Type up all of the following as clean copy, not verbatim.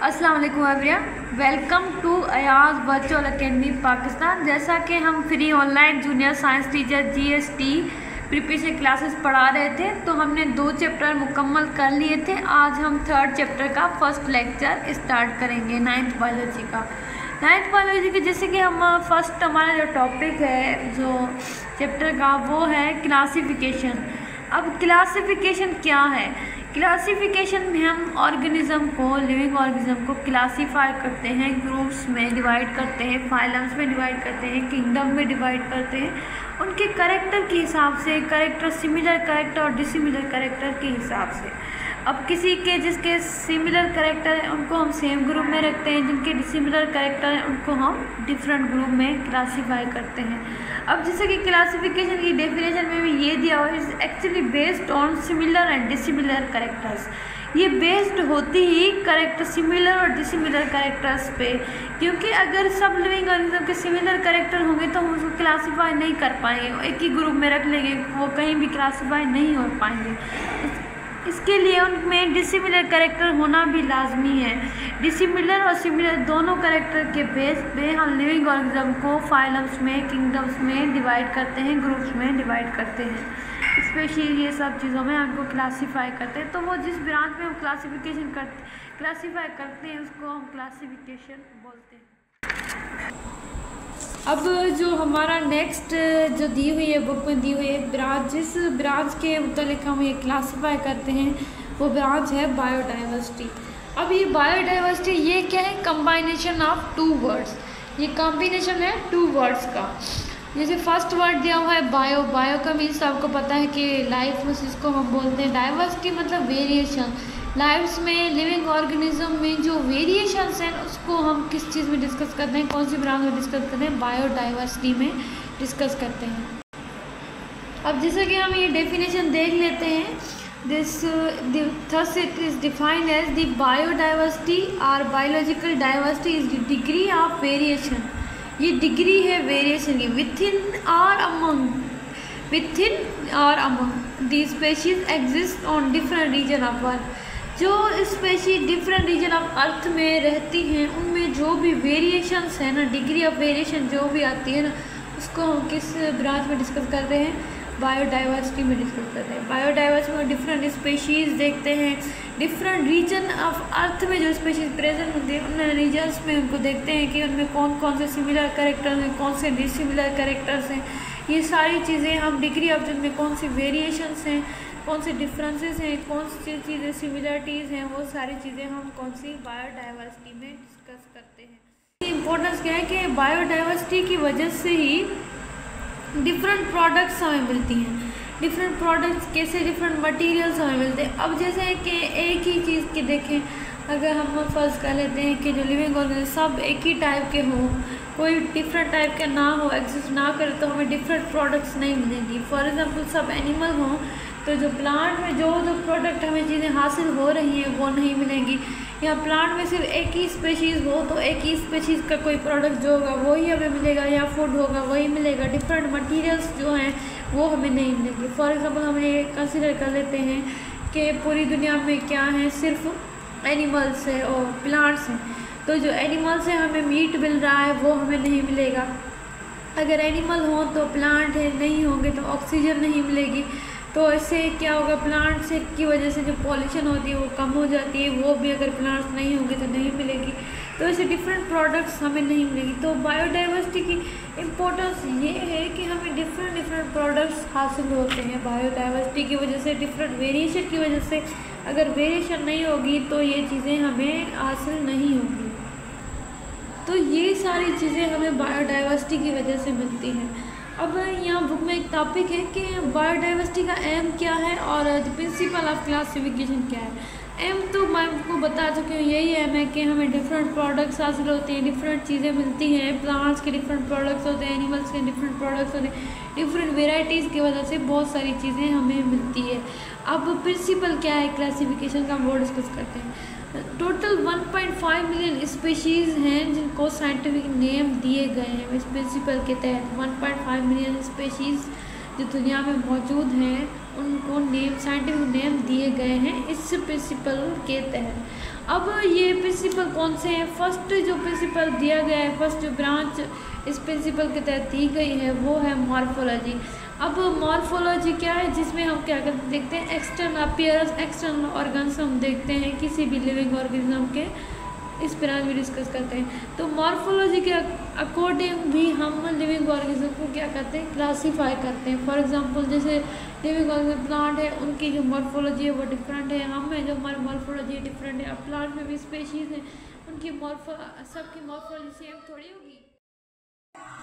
अस्सलाम वालेकुम everyone, welcome to Ayaz virtual academy Pakistan. जैसा कि हम free online junior science teacher GST preparation classes पढ़ा रहे थे, तो हमने 2 चैप्टर मुकम्मल कर लिए थे। आज हम 3rd चैप्टर का फर्स्ट लेक्चर स्टार्ट करेंगे 9th बायोलॉजी का। 9th बायोलॉजी के जैसे कि हम फर्स्ट हमारा जो टॉपिक है जो चैप्टर का वो है क्लासिफिकेशन। अब क्लासिफिकेशन क्या है? क्लासिफिकेशन में हम ऑर्गेनिज्म को, लिविंग ऑर्गेनिज्म को क्लासीफाई करते हैं, ग्रुप्स में डिवाइड करते हैं, फाइलम्स में डिवाइड करते हैं, किंगडम में डिवाइड करते हैं, उनके कैरेक्टर के हिसाब से, कैरेक्टर सिमिलर कैरेक्टर और डिसिमिलर कैरेक्टर के हिसाब से। अब किसी के जिसके सिमिलर कैरेक्टर है उनको हम सेम ग्रुप में रखते हैं, जिनके डिसिमिलर कैरेक्टर है उनको हम डिफरेंट ग्रुप में क्लासीफाई करते हैं। अब जैसे कि क्लासिफिकेशन की डेफिनेशन में भी ये दिया हुआ है, is actually based on similar and dissimilar characters. ये बेस्ड होती ही कैरेक्टर सिमिलर और डिसिमिलर कैरेक्टर्स पे, क्योंकि अगर सब लिविंग ऑर्गेनिज्म के सिमिलर कैरेक्टर होंगे तो हम उसको क्लासीफाई नहीं कर पाएंगे, एक ही ग्रुप में रख लेंगे, वो कहीं भी क्लासीफाई नहीं हो पाएंगे। इसके लिए उनमें डिसिमिलर कैरेक्टर होना भी लाजमी है। डिसिमिलर और सिमिलर दोनों कैरेक्टर के बेस पे हम लिविंग ऑर्गेनिज्म को फाइलम्स में, किंगडम्स में डिवाइड करते हैं, ग्रुप्स में डिवाइड करते हैं, स्पेशीज, ये सब चीज़ों में हमको क्लासीफाई करते हैं। तो वो जिस ब्रांच में हम क्लासीफाई करते हैं उसको हम क्लासिफिकेशन बोलते हैं। अब जो हमारा नेक्स्ट जो दी हुई है बुक में दी हुई है ब्रांच, जिस ब्रांच के मुतालिक हम ये क्लासीफाई करते हैं वो ब्रांच है बायोडाइवर्सिटी। अब ये बायोडाइवर्सिटी ये क्या है? कंबाइनेशन ऑफ 2 वर्ड्स। ये कॉम्बिनेशन है 2 वर्ड्स का। जैसे फर्स्ट वर्ड दिया हुआ है बायो। बायो का मीन्स आपको पता है कि लाइफ में जिसको हम बोलते हैं। डाइवर्सिटी मतलब वेरिएशन। लाइफ्स में, लिविंग ऑर्गेनिज्म में जो वेरिएशंस हैं उसको हम किस चीज़ में डिस्कस करते हैं, कौन सी ब्रांच में डिस्कस करते हैं? बायोडाइवर्सिटी में डिस्कस करते हैं। अब जैसे कि हम ये डेफिनेशन देख लेते हैं, thus it is defined as the biodiversity or biological diversity is the degree of variation। ये डिग्री है वेरिएशन की within or among the species exist on different region of earth। जो species different region of earth में रहती हैं उनमें जो भी वेरिएशंस है ना, डिग्री ऑफ वेरिएशन जो भी आती है ना, उसको हम किस ब्रांच में डिस्कस करते हैं? बायोडाइवर्सिटी में डिस्कस करते हैं। बायोडाइवर्सिटी में डिफरेंट स्पेशीज़ देखते हैं, डिफरेंट रीजन ऑफ अर्थ में जो स्पेशीज़ प्रेजेंट होती हैं उन रीजन्स में उनको देखते हैं कि उनमें कौन कौन से सिमिलर कैरेक्टर्स हैं, कौन से डिसिमिलर कैरेक्टर्स हैं। ये सारी चीज़ें हम डिग्री ऑफ जिनमें कौन सी वेरिएशंस हैं, कौन से डिफरेंसेस हैं, कौन सी चीज़ें सिमिलरिटीज़ हैं, वो सारी चीज़ें हम कौन सी बायोडाइवर्सिटी में डिस्कस करते हैं। इम्पोर्टेंस क्या है कि बायोडाइवर्सिटी की वजह से ही डिफरेंट प्रोडक्ट्स हमें मिलती हैं। डिफरेंट प्रोडक्ट्स कैसे? डिफरेंट मटेरियल्स हमें मिलते हैं। अब जैसे कि एक ही चीज़ के देखें, अगर हम फर्ज कर लेते हैं कि जो लिविंग ऑर्गेनिज्म सब एक ही टाइप के हों, कोई डिफरेंट टाइप के ना हो, एग्जिस्ट ना करे, तो हमें डिफरेंट प्रोडक्ट्स नहीं मिलेंगी। फॉर एग्जांपल सब एनिमल हों तो जो प्लांट में जो प्रोडक्ट हमें चीज़ें हासिल हो रही हैं वो नहीं मिलेंगी। या प्लांट में सिर्फ एक ही स्पेशीज़ हो तो एक ही स्पेशीज़ का कोई प्रोडक्ट जो होगा वही हमें मिलेगा, या फूड होगा वही मिलेगा। डिफरेंट मटेरियल्स जो हैं वो हमें नहीं मिलेंगे। फॉर एग्जांपल हम ये कंसिडर कर लेते हैं कि पूरी दुनिया में क्या है, सिर्फ एनिमल्स है और प्लांट्स हैं। तो जो एनिमल्स हैं हमें मीट मिल रहा है वो हमें नहीं मिलेगा। अगर एनिमल हो तो प्लांट है, नहीं होंगे तो ऑक्सीजन नहीं मिलेगी। तो इससे क्या होगा? प्लांट से की वजह से जो पॉल्यूशन होती है वो कम हो जाती है, वो भी अगर प्लांट्स नहीं होंगे तो नहीं मिलेगी। तो ऐसे डिफरेंट प्रोडक्ट्स हमें नहीं मिलेगी। तो बायोडाइवर्सिटी की इम्पोर्टेंस ये है कि हमें डिफरेंट प्रोडक्ट्स हासिल होते हैं बायोडाइवर्सिटी की वजह से, डिफरेंट वेरिएशन की वजह से। अगर वेरिएशन नहीं होगी तो ये चीज़ें हमें हासिल नहीं होंगी। तो ये सारी चीज़ें हमें बायोडाइवर्सिटी की वजह से मिलती हैं। अब यहाँ बुक में एक टॉपिक है कि बायोडाइवर्सिटी का एम क्या है और द प्रिंसिपल ऑफ क्लासिफिकेशन क्या है। एम तो मैं आपको बता चुकी हूँ, यही एम है कि हमें डिफरेंट प्रोडक्ट्स हासिल होते हैं, डिफरेंट चीज़ें मिलती हैं। प्लांट्स के डिफरेंट प्रोडक्ट्स होते हैं, एनिमल्स के डिफरेंट प्रोडक्ट्स होते हैं, डिफरेंट वेराइटीज़ की वजह से बहुत सारी चीज़ें हमें मिलती है। अब प्रिंसिपल क्या है क्लासिफिकेशन का वो डिस्कस करते हैं। टोटल 1.5 मिलियन स्पीशीज़ हैं जिनको साइंटिफिक नेम दिए गए हैं इस प्रिंसिपल के तहत। 1.5 मिलियन स्पीशीज़ जो दुनिया में मौजूद हैं उनको नेम, साइंटिफिक नेम दिए गए हैं इस प्रिंसिपल के तहत। अब ये प्रिंसिपल कौन से हैं? फर्स्ट जो प्रिंसिपल दिया गया है, फर्स्ट जो ब्रांच इस प्रिंसिपल के तहत दी गई है वो है मॉर्फोलॉजी। अब मॉर्फोलॉजी क्या है? जिसमें हम क्या करते देखते हैं, एक्सटर्नल अपीयरेंस, एक्सटर्नल ऑर्गन्स हम देखते हैं किसी भी लिविंग ऑर्गेनिज्म के, इस ब्रांच में डिस्कस करते हैं। तो मॉर्फोलॉजी के अकॉर्डिंग भी हम लिविंग ऑर्गेनिज्म को क्या करते हैं, क्लासीफाई करते हैं। फॉर एग्जांपल जैसे लिविंग ऑर्गेनिज्म प्लांट है, उनकी जो मॉर्फोलॉजी है वो डिफरेंट है, हम में जो हमारी मॉर्फोलॉजी डिफरेंट है। अब प्लांट में भी स्पेशीज़ हैं, उनकी सबकी मॉर्फोलॉजी सेम थोड़ी होगी।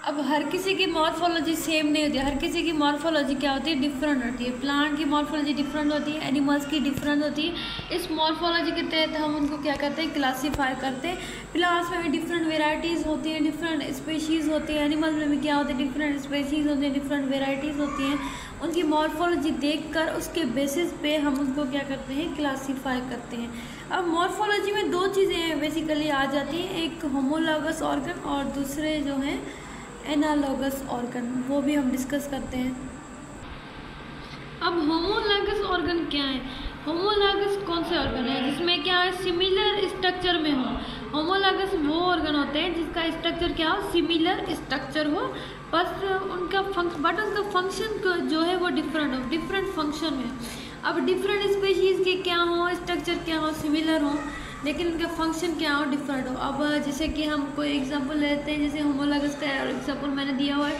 अब हर किसी की मॉर्फोलॉजी सेम नहीं होती, हर किसी की मॉर्फोलॉजी क्या होती है, डिफरेंट होती है। प्लांट की मॉर्फोलॉजी डिफरेंट होती है, एनिमल्स की डिफरेंट होती है। इस मॉर्फोलॉजी के तहत हम उनको क्या करते हैं, क्लासीफाई करते हैं। प्लांट्स में भी डिफरेंट वेराइटीज़ होती हैं, डिफरेंट स्पेशीज़ होती है। एनिमल्स में भी क्या होते हैं, डिफरेंट स्पेशीज़ होती हैं, डिफरेंट वेराइटीज़ होती हैं। उनकी मॉर्फोलॉजी देखकर उसके बेसिस पे हम उनको क्या करते हैं, क्लासीफाई करते हैं। अब मॉर्फोलॉजी में दो चीज़ें बेसिकली आ जाती हैं, एक होमोलॉगस ऑर्गन और दूसरे जो हैं एनालॉगस ऑर्गन, वो भी हम डिस्कस करते हैं। अब होमोलॉगस ऑर्गन क्या है? होमोलॉगस कौन से ऑर्गन है जिसमें क्या है, सिमिलर स्ट्रक्चर में हो। होमोलॉगस वो ऑर्गन होते हैं जिसका स्ट्रक्चर क्या हो, सिमिलर स्ट्रक्चर हो, बस उनका उसका फंक्शन जो है वो डिफरेंट हो, डिफरेंट फंक्शन में। अब डिफरेंट स्पीशीज़ के क्या हो, स्ट्रक्चर क्या हो, सिमिलर हो, लेकिन उनका फंक्शन क्या हो, डिफरेंट हो। अब जैसे कि हम कोई एग्जांपल लेते हैं, जैसे होमोलॉगस का एग्जांपल मैंने दिया हुआ है।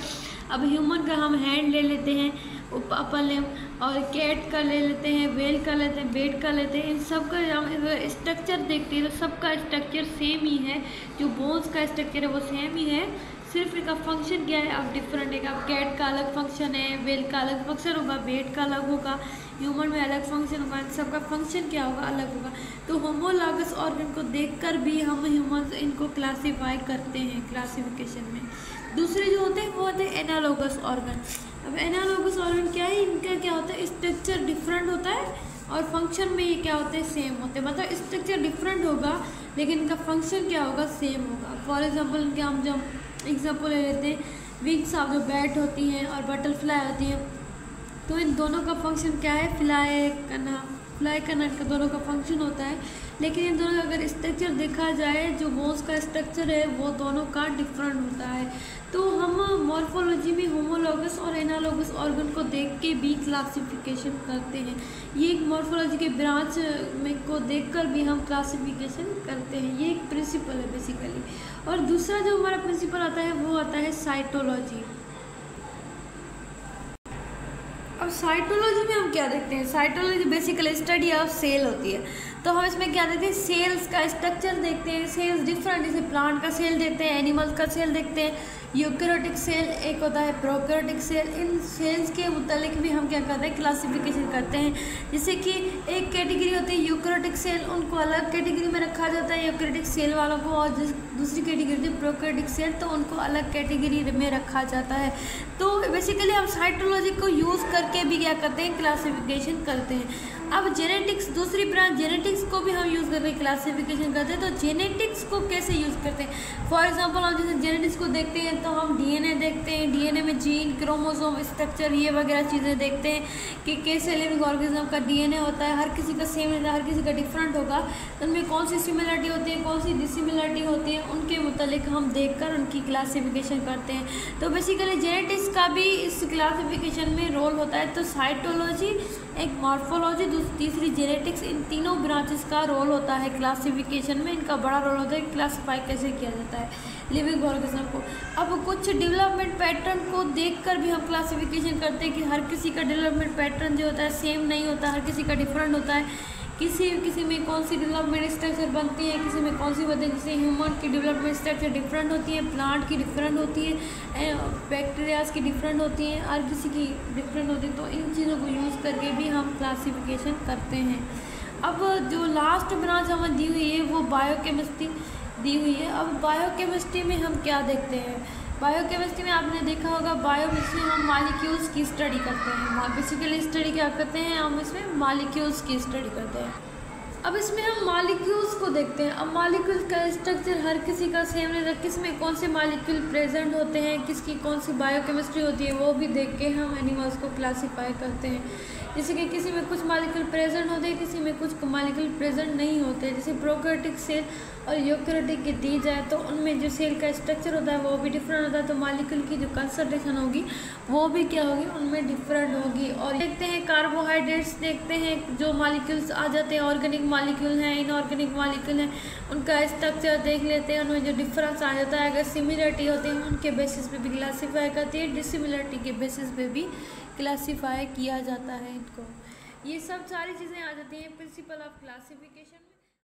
अब ह्यूमन का हम हैंड ले लेते हैं अपर लिम्ब, और कैट का ले लेते हैं, व्हेल का लेते हैं, बेट का लेते हैं। इन सब का हम स्ट्रक्चर देखते हैं तो सबका स्ट्रक्चर सेम ही है, जो बोन्स का स्ट्रक्चर है वो सेम ही है, सिर्फ इनका फंक्शन क्या है, अब डिफरेंट है। अब कैट का अलग फंक्शन है, व्हेल का अलग फंक्शन होगा, बेट का अलग होगा, ह्यूमन में अलग फंक्शन होगा, सबका फंक्शन क्या होगा, अलग होगा। तो होमोलॉगस ऑर्गन को देखकर भी हम ह्यूमन इनको क्लासीफाई करते हैं क्लासिफिकेशन में। दूसरे जो होते हैं वो होते हैं एनालॉगस ऑर्गन। अब एनालॉगस ऑर्गन क्या है, इनका क्या होता है, स्ट्रक्चर डिफरेंट होता है और फंक्शन में ये क्या होते हैं, सेम होते हैं। मतलब स्ट्रक्चर डिफरेंट होगा लेकिन इनका फंक्शन क्या होगा, सेम होगा। फॉर एग्जाम्पल इनके हम जब एग्जाम्पल ले लेते हैं, विंग्स ऑफ जो बैट होती हैं और बटरफ्लाई होती हैं, तो इन दोनों का फंक्शन क्या है, फ्लाई करना इनका दोनों का फंक्शन होता है। लेकिन इन दोनों का अगर स्ट्रक्चर देखा जाए, जो बोन्स का स्ट्रक्चर है वो दोनों का डिफरेंट होता है। तो हम मॉर्फोलॉजी में होमोलॉगस और एनालॉगस ऑर्गन को देख के भी क्लासिफिकेशन करते हैं। ये एक मॉर्फोलॉजी के ब्रांच में को देखकर भी हम क्लासिफिकेशन करते हैं। ये एक प्रिंसिपल है बेसिकली। और दूसरा जो हमारा प्रिंसिपल आता है वो आता है साइटोलॉजी। अब साइटोलॉजी में हम क्या देखते हैं, cytology basically study of cell होती है। तो हम इसमें क्या देखते हैं, सेल्स का स्ट्रक्चर देखते हैं। सेल्स डिफरेंट, जैसे प्लांट का सेल देखते हैं, एनिमल्स का सेल देखते हैं, यूकैरियोटिक सेल एक होता है, प्रोकैरियोटिक सेल। इन सेल्स के मुतालिक भी हम क्या करते हैं, क्लासिफिकेशन करते हैं। जैसे कि एक कैटेगरी होती है यूकैरियोटिक सेल, उनको अलग कैटेगरी में रखा जाता है यूकैरियोटिक सेल वालों को, और दूसरी कैटेगरी होती है प्रोकैरियोटिक सेल, तो उनको अलग कैटेगरी में रखा जाता है। तो बेसिकली हम साइटोलॉजी को यूज़ करके भी क्या करते हैं, क्लासिफिकेशन करते हैं। अब जेनेटिक्स, दूसरी ब्रांच जेनेटिक्स को भी हम यूज़ करके क्लासिफिकेशन करते हैं। तो जेनेटिक्स को कैसे यूज़ करते हैं, फॉर एग्जांपल हम जैसे जेनेटिक्स को देखते हैं तो हम डीएनए देखते हैं, डीएनए में जीन, क्रोमोसोम, स्ट्रक्चर, ये वगैरह चीज़ें देखते हैं कि कैसे लिविंग ऑर्गेनिज्म का डीएनए होता है। हर किसी का सेम नहीं, हर किसी का डिफरेंट होगा, तो उनमें कौन सी सिमिलरिटी होती है, कौन सी डिसिमिलरिटी होती है, उनके मुतालिक हम देखकर उनकी क्लासिफिकेशन करते हैं। तो बेसिकली जेनेटिक्स का भी इस क्लासिफिकेशन में रोल होता है। तो साइटोलॉजी, एक मॉर्फोलॉजी, तीसरी जेनेटिक्स, इन तीनों ब्रांचेस का रोल होता है क्लासिफिकेशन में। इनका बड़ा रोल होता है क्लासिफाई कैसे किया जाता है लिविंग ऑर्गेनिज्म को। अब कुछ डेवलपमेंट पैटर्न को देखकर भी हम क्लासिफिकेशन करते हैं कि हर किसी का डेवलपमेंट पैटर्न जो होता है सेम नहीं होता, हर किसी का डिफरेंट होता है। किसी में कौन सी डेवलपमेंट स्ट्रक्चर बनती है, किसी में कौन सी बनती है। जैसे ह्यूमन की डेवलपमेंट स्ट्रक्चर डिफरेंट होती है, प्लांट की डिफरेंट होती है, बैक्टीरियाज की डिफरेंट होती हैं, हर किसी की डिफरेंट होती है। तो इन चीज़ों को यूज़ करके भी हम क्लासिफिकेशन करते हैं। अब जो लास्ट ब्रांच हमें दी हुई है वो बायोकेमिस्ट्री दी हुई है। अब बायोकेमिस्ट्री में हम क्या देखते हैं, बायोकेमिस्ट्री में आपने देखा होगा, बायोकेमिस्ट्री में हम मॉलिक्यूल्स की स्टडी करते हैं। बेसिकली स्टडी क्या करते हैं, हम इसमें मॉलिक्यूल्स की स्टडी करते हैं। अब इसमें हम मॉलिक्यूल्स को देखते हैं। अब मॉलिक्यूल का स्ट्रक्चर हर किसी का सेम नहीं रहता, किस में कौन से मॉलिक्यूल प्रेजेंट होते हैं, किसकी कौन सी बायोकेमिस्ट्री होती है, वो भी देख के हम एनिमल्स को क्लासीफाई करते हैं। जैसे कि किसी में कुछ मॉलिक्यूल प्रेजेंट होते हैं, किसी में कुछ मॉलिक्यूल प्रेजेंट नहीं होते। जैसे प्रोकैरियोटिक सेल और यूकैरियोटिक की दी जाए तो उनमें जो सेल का स्ट्रक्चर होता है वो भी डिफरेंट होता है, तो मॉलिक्यूल की जो कंसंट्रेशन होगी वो भी क्या होगी, उनमें डिफरेंट होगी। और देखते हैं कार्बोहाइड्रेट्स, देखते हैं जो मॉलिक्यूल्स आ जाते हैं, ऑर्गेनिक मॉलिक्यूल हैं, इनऑर्गेनिक मॉलिक्यूल हैं, उनका स्ट्रक्चर देख लेते हैं, उनमें जो डिफरेंस आ जाता है। अगर सिमिलरिटी होती है उनके बेसिस पे भी क्लासीफाई करती है, डिसिमिलरिटी के बेसिस पे भी क्लासीफाई किया जाता है इनको। ये सब सारी चीज़ें आ जाती हैं प्रिंसिपल ऑफ क्लासिफिकेशन।